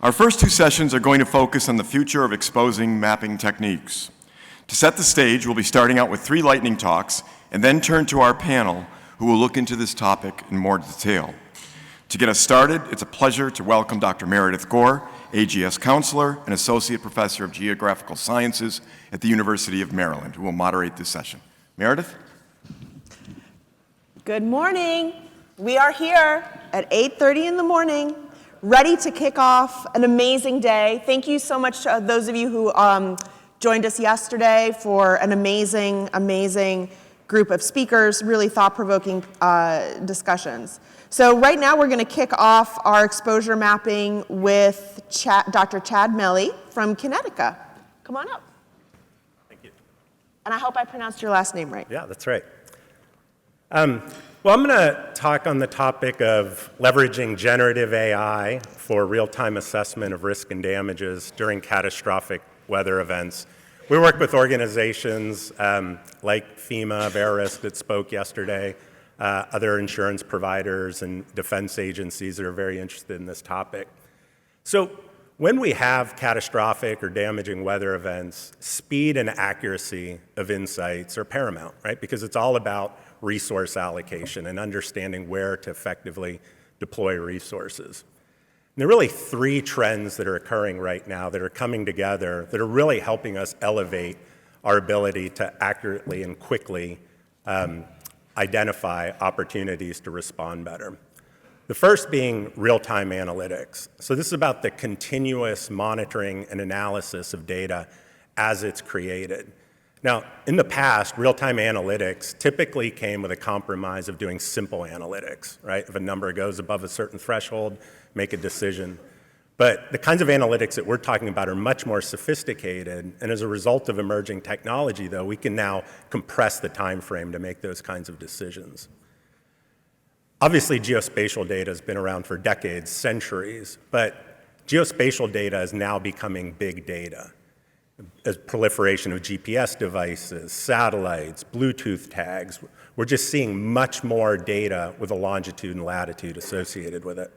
Our first two sessions are going to focus on the future of exposing mapping techniques. To set the stage, we'll be starting out with 3 lightning talks and then turn to our panel, who will look into this topic in more detail. To get us started, it's a pleasure to welcome Dr. Meredith Gore, AGS Counselor and Associate Professor of Geographical Sciences at the University of Maryland, who will moderate this session. Meredith? Good morning. We are here at 8:30 in the morning, ready to kick off an amazing day. Thank you so much to those of you who joined us yesterday for an amazing, amazing group of speakers, really thought-provoking discussions. So right now we're going to kick off our exposure mapping with Dr. Chad Meley from Kinetica. Come on up. Thank you. And I hope I pronounced your last name right. Yeah, that's right. Well, I'm going to talk on the topic of leveraging generative AI for real-time assessment of risk and damages during catastrophic weather events. We work with organizations like FEMA, Verisk that spoke yesterday, other insurance providers and defense agencies that are very interested in this topic. So when we have catastrophic or damaging weather events, speed and accuracy of insights are paramount, right? Because it's all about resource allocation and understanding where to effectively deploy resources. And there are really 3 trends that are occurring right now that are coming together that are really helping us elevate our ability to accurately and quickly identify opportunities to respond better. The first being real-time analytics. So this is about the continuous monitoring and analysis of data as it's created. Now, in the past, real-time analytics typically came with a compromise of doing simple analytics, right? If a number goes above a certain threshold, make a decision. But the kinds of analytics that we're talking about are much more sophisticated, and as a result of emerging technology, though, we can now compress the time frame to make those kinds of decisions. Obviously, geospatial data has been around for decades, centuries, but geospatial data is now becoming big data. A proliferation of GPS devices, satellites, Bluetooth tags. We're just seeing much more data with a longitude and latitude associated with it.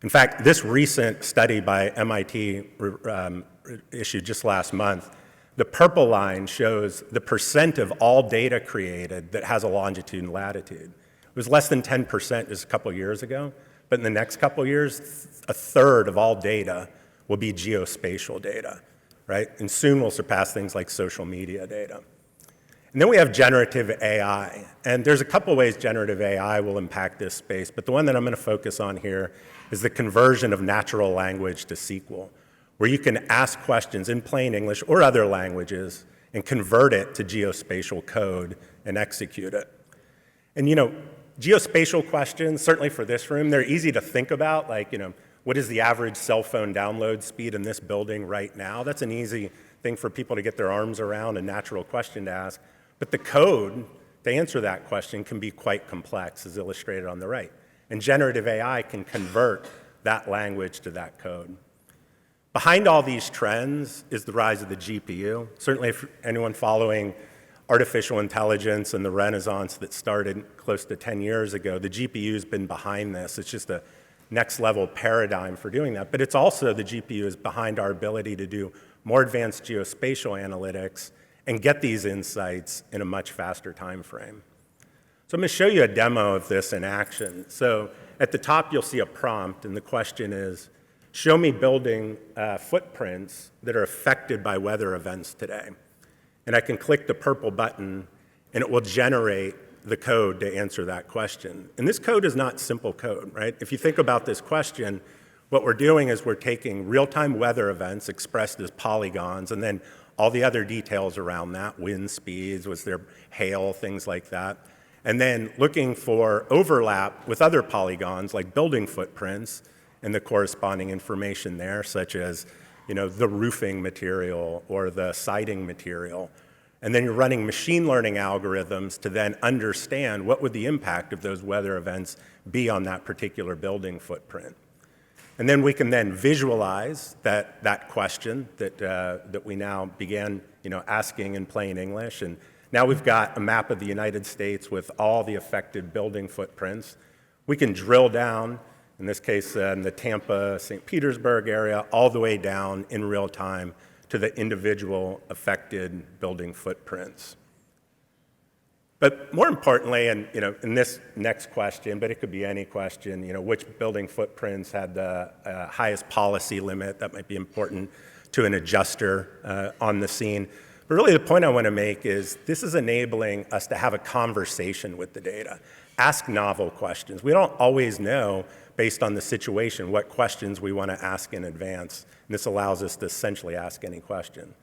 In fact, this recent study by MIT issued just last month, the purple line shows the percent of all data created that has a longitude and latitude. It was less than 10% just a couple years ago, but in the next couple years, 1/3 of all data will be geospatial data. Right? And soon we'll surpass things like social media data. And then we have generative AI. And there's a couple ways generative AI will impact this space, but the one that I'm going to focus on here is the conversion of natural language to SQL, where you can ask questions in plain English or other languages and convert it to geospatial code and execute it. And geospatial questions, certainly for this room, they're easy to think about, like, what is the average cell phone download speed in this building right now? That's an easy thing for people to get their arms around, a natural question to ask. But the code to answer that question can be quite complex, as illustrated on the right. And generative AI can convert that language to that code. Behind all these trends is the rise of the GPU. Certainly, if anyone following artificial intelligence and the renaissance that started close to 10 years ago, the GPU's been behind this. It's just a next level paradigm for doing that. But it's also the GPU is behind our ability to do more advanced geospatial analytics and get these insights in a much faster time frame. So I'm going to show you a demo of this in action. So at the top, you'll see a prompt, and the question is, show me building footprints that are affected by weather events today. And I can click the purple button, and it will generate the code to answer that question. And this code is not simple code, right? If you think about this question, what we're doing is we're taking real-time weather events expressed as polygons and then all the other details around that, wind speeds, was there hail, things like that, and then looking for overlap with other polygons like building footprints and the corresponding information there, such as the roofing material or the siding material. And then you're running machine learning algorithms to then understand what would the impact of those weather events be on that particular building footprint. And then we can then visualize that question that we now began asking in plain English. And now we've got a map of the United States with all the affected building footprints. We can drill down in this case in the Tampa, St. Petersburg area, all the way down in real time to the individual affected building footprints. But more importantly, and in this next question, but it could be any question, which building footprints had the highest policy limit, that might be important to an adjuster on the scene. But really the point I want to make is this is enabling us to have a conversation with the data, ask novel questions. We don't always know, based on the situation, what questions we want to ask in advance. And this allows us to essentially ask any question.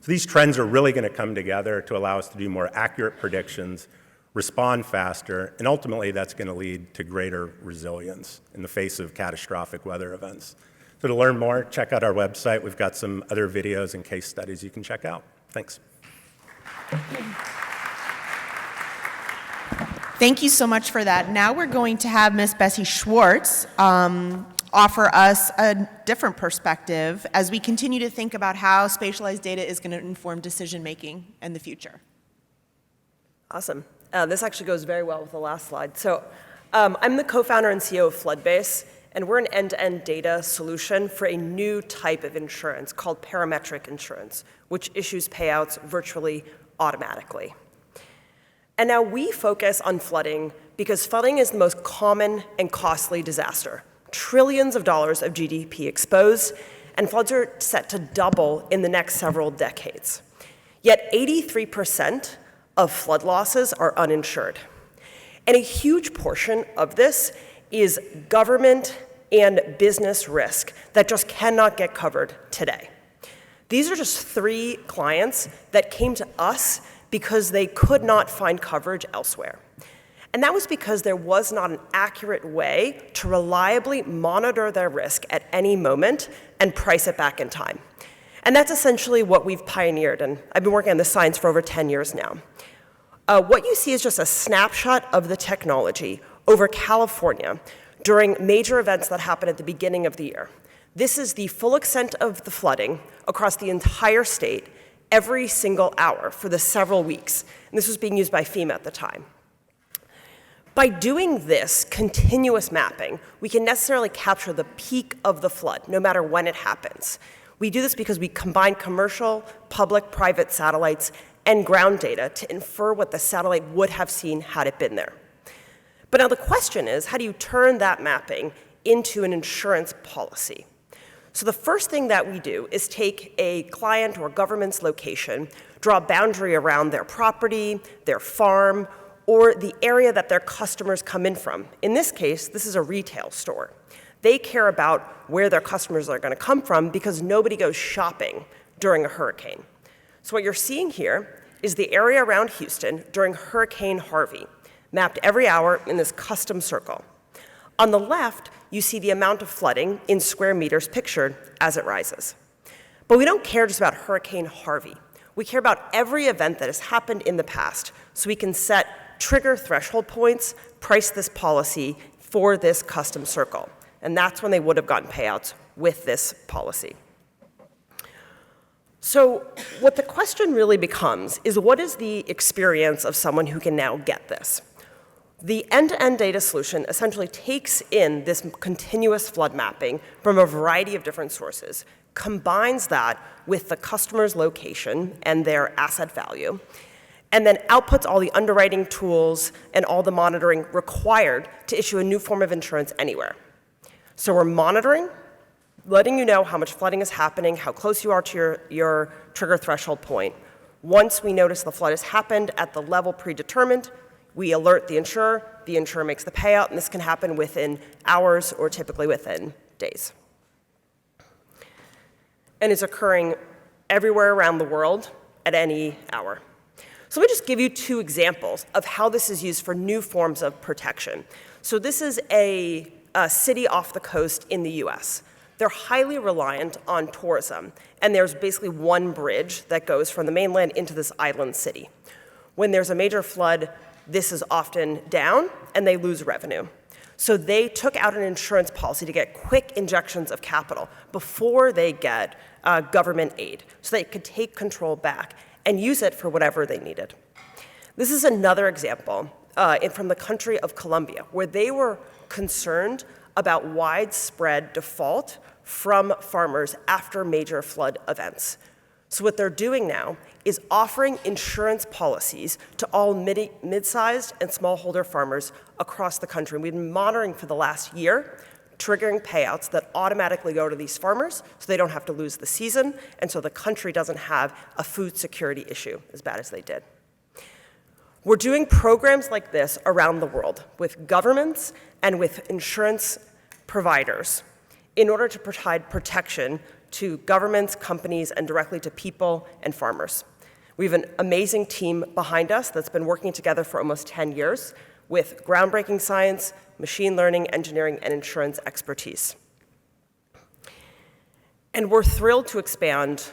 So these trends are really going to come together to allow us to do more accurate predictions, respond faster, and ultimately that's going to lead to greater resilience in the face of catastrophic weather events. So to learn more, check out our website. We've got some other videos and case studies you can check out. Thanks. Thank you so much for that. Now we're going to have Ms. Bessie Schwarz offer us a different perspective as we continue to think about how spatialized data is going to inform decision-making in the future. Awesome. This actually goes very well with the last slide. So I'm the co-founder and CEO of Floodbase, and we're an end-to-end data solution for a new type of insurance called Parametric insurance, which issues payouts virtually automatically. And now we focus on flooding because flooding is the most common and costly disaster. Trillions of dollars of GDP exposed, and floods are set to double in the next several decades. Yet 83% of flood losses are uninsured. And a huge portion of this is government and business risk that just cannot get covered today. These are just 3 clients that came to us because they could not find coverage elsewhere. And that was because there was not an accurate way to reliably monitor their risk at any moment and price it back in time. And that's essentially what we've pioneered, and I've been working on this science for over 10 years now. What you see is just a snapshot of the technology over California during major events that happened at the beginning of the year. This is the full extent of the flooding across the entire state every single hour for the several weeks. And this was being used by FEMA at the time. By doing this continuous mapping, we can necessarily capture the peak of the flood, no matter when it happens. We do this because we combine commercial, public, private satellites and ground data to infer what the satellite would have seen had it been there. But now the question is, how do you turn that mapping into an insurance policy? So the first thing that we do is take a client or government's location, draw a boundary around their property, their farm, or the area that their customers come in from. In this case, this is a retail store. They care about where their customers are going to come from because nobody goes shopping during a hurricane. So what you're seeing here is the area around Houston during Hurricane Harvey, mapped every hour in this custom circle. On the left, you see the amount of flooding in square meters pictured as it rises. But we don't care just about Hurricane Harvey. We care about every event that has happened in the past, so we can set trigger threshold points, price this policy for this custom circle. And that's when they would have gotten payouts with this policy. So what the question really becomes is, what is the experience of someone who can now get this? The end-to-end data solution essentially takes in this continuous flood mapping from a variety of different sources, combines that with the customer's location and their asset value, and then outputs all the underwriting tools and all the monitoring required to issue a new form of insurance anywhere. So we're monitoring, letting you know how much flooding is happening, how close you are to your trigger threshold point. Once we notice the flood has happened at the level predetermined, we alert the insurer makes the payout, and this can happen within hours or typically within days. And it's occurring everywhere around the world at any hour. So let me just give you 2 examples of how this is used for new forms of protection. So this is a city off the coast in the US. They're highly reliant on tourism, and there's basically one bridge that goes from the mainland into this island city. When there's a major flood, this is often down, and they lose revenue. So they took out an insurance policy to get quick injections of capital before they get government aid, so they could take control back and use it for whatever they needed. This is another example from the country of Colombia, where they were concerned about widespread default from farmers after major flood events. So what they're doing now is offering insurance policies to all mid-sized and smallholder farmers across the country. And we've been monitoring for the last year, triggering payouts that automatically go to these farmers so they don't have to lose the season, and so the country doesn't have a food security issue as bad as they did. We're doing programs like this around the world with governments and with insurance providers in order to provide protection to governments, companies, and directly to people and farmers. We have an amazing team behind us that's been working together for almost 10 years with groundbreaking science, machine learning, engineering, and insurance expertise. And we're thrilled to expand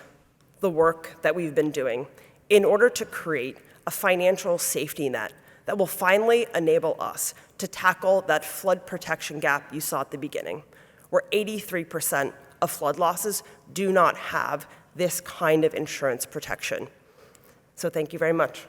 the work that we've been doing in order to create a financial safety net that will finally enable us to tackle that flood protection gap you saw at the beginning, where 83% of flood losses do not have this kind of insurance protection. So thank you very much.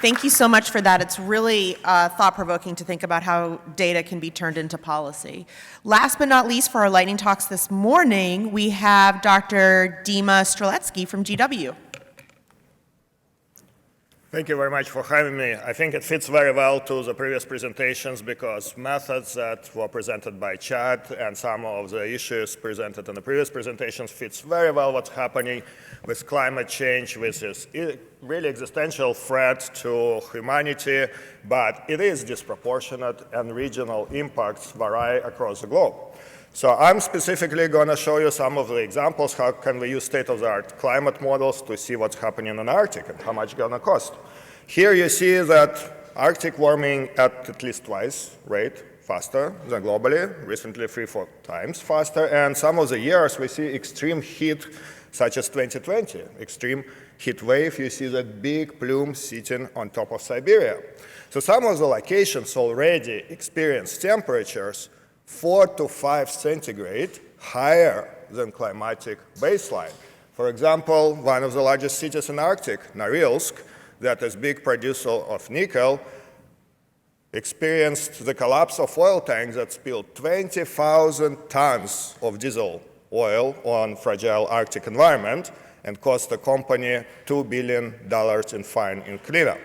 Thank you so much for that. It's really thought-provoking to think about how data can be turned into policy. Last but not least, for our lightning talks this morning, we have Dr. Dmitri Streletsky from GW. Thank you very much for having me. I think it fits very well to the previous presentations because methods that were presented by Chad and some of the issues presented in the previous presentations fits very well what's happening with climate change, with this really existential threat to humanity, but it is disproportionate and regional impacts vary across the globe. So I'm specifically going to show you some of the examples. How can we use state-of-the-art climate models to see what's happening in Arctic and how much it's going to cost? Here you see that Arctic warming at least twice rate faster than globally, recently 3-4 times faster. And some of the years we see extreme heat, such as 2020, extreme heat wave. You see that big plume sitting on top of Siberia. So some of the locations already experience temperatures 4 to 5 centigrade higher than climatic baseline. For example, one of the largest cities in Arctic, Norilsk, that is a big producer of nickel, experienced the collapse of oil tanks that spilled 20,000 tons of diesel oil on fragile Arctic environment and cost the company $2 billion in fine and cleanup.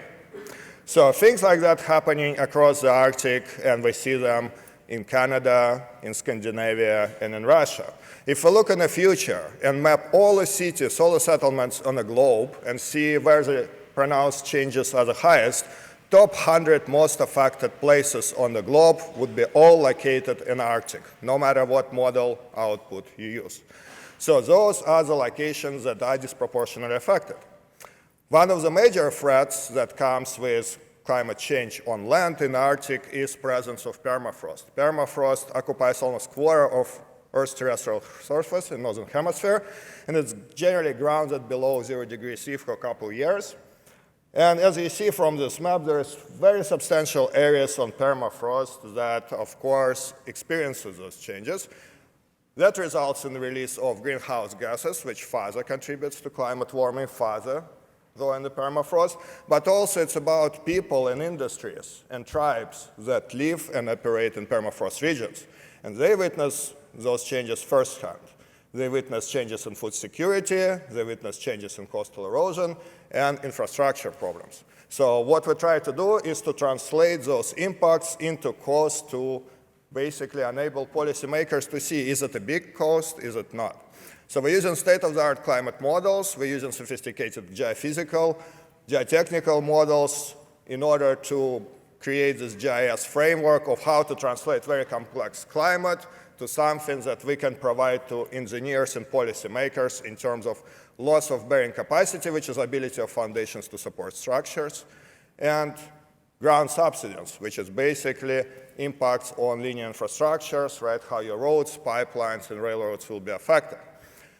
So things like that happening across the Arctic, and we see them in Canada, in Scandinavia, and in Russia. If we look in the future and map all the cities, all the settlements on the globe, and see where the pronounced changes are the highest, top 100 most affected places on the globe would be all located in Arctic, no matter what model output you use. So those are the locations that are disproportionately affected. One of the major threats that comes with climate change on land in Arctic is presence of permafrost. Permafrost occupies almost a quarter of Earth's terrestrial surface in the northern hemisphere, and it's generally grounded below 0 degrees C for a couple of years. And as you see from this map, there's very substantial areas on permafrost that, of course, experiences those changes. That results in the release of greenhouse gases, which further contributes to climate warming, further though in the permafrost, but also it's about people and industries and tribes that live and operate in permafrost regions. And they witness those changes firsthand. They witness changes in food security, they witness changes in coastal erosion, and infrastructure problems. So what we try to do is to translate those impacts into cost to basically enable policymakers to see, is it a big cost, is it not? So we're using state-of-the-art climate models, we're using sophisticated geophysical, geotechnical models in order to create this GIS framework of how to translate very complex climate to something that we can provide to engineers and policymakers in terms of loss of bearing capacity, which is ability of foundations to support structures, and ground subsidence, which is basically impacts on linear infrastructures, right, how your roads, pipelines, and railroads will be affected.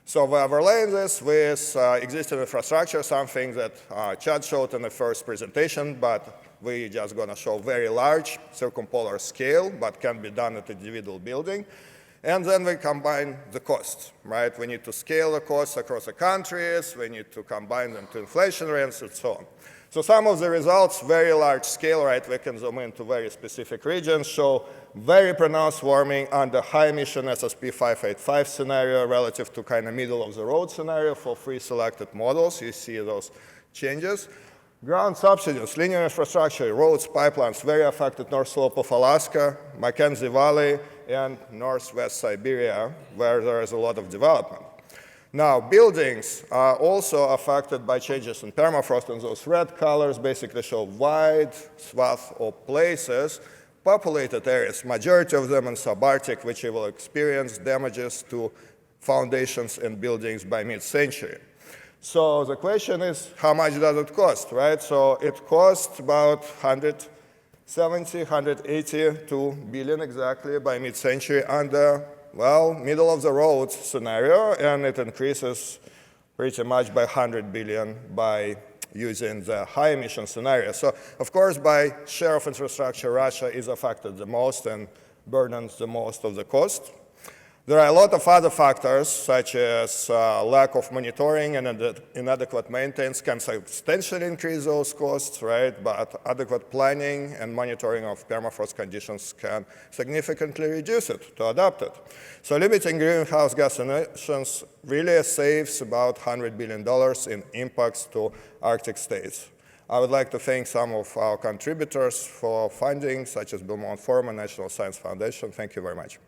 So we're overlaying this with existing infrastructure, something that Chad showed in the first presentation, but we're just going to show very large circumpolar scale, but can be done at individual building. And then we combine the costs, right? We need to scale the costs across the countries, we need to combine them to inflation rates, and so on. So some of the results, very large scale, right? We can zoom into very specific regions, show very pronounced warming under high emission SSP 585 scenario relative to kind of middle of the road scenario for 3 selected models. You see those changes. Ground subsidence, linear infrastructure, roads, pipelines, very affected north slope of Alaska, Mackenzie Valley, and northwest Siberia, where there is a lot of development. Now, buildings are also affected by changes in permafrost, and those red colors basically show wide swath of places, populated areas, majority of them in subarctic, which will experience damages to foundations and buildings by mid-century. So the question is, how much does it cost, right? So it costs about 170, 182 billion exactly by mid-century under, well, middle of the road scenario, and it increases pretty much by 100 billion by using the high emission scenario. So of course, by share of infrastructure, Russia is affected the most and burdens the most of the cost. There are a lot of other factors, such as lack of monitoring and inadequate maintenance can substantially increase those costs, right? But adequate planning and monitoring of permafrost conditions can significantly reduce it, to adapt it. So limiting greenhouse gas emissions really saves about $100 billion in impacts to Arctic states. I would like to thank some of our contributors for funding, such as Belmont Forum and National Science Foundation. Thank you very much.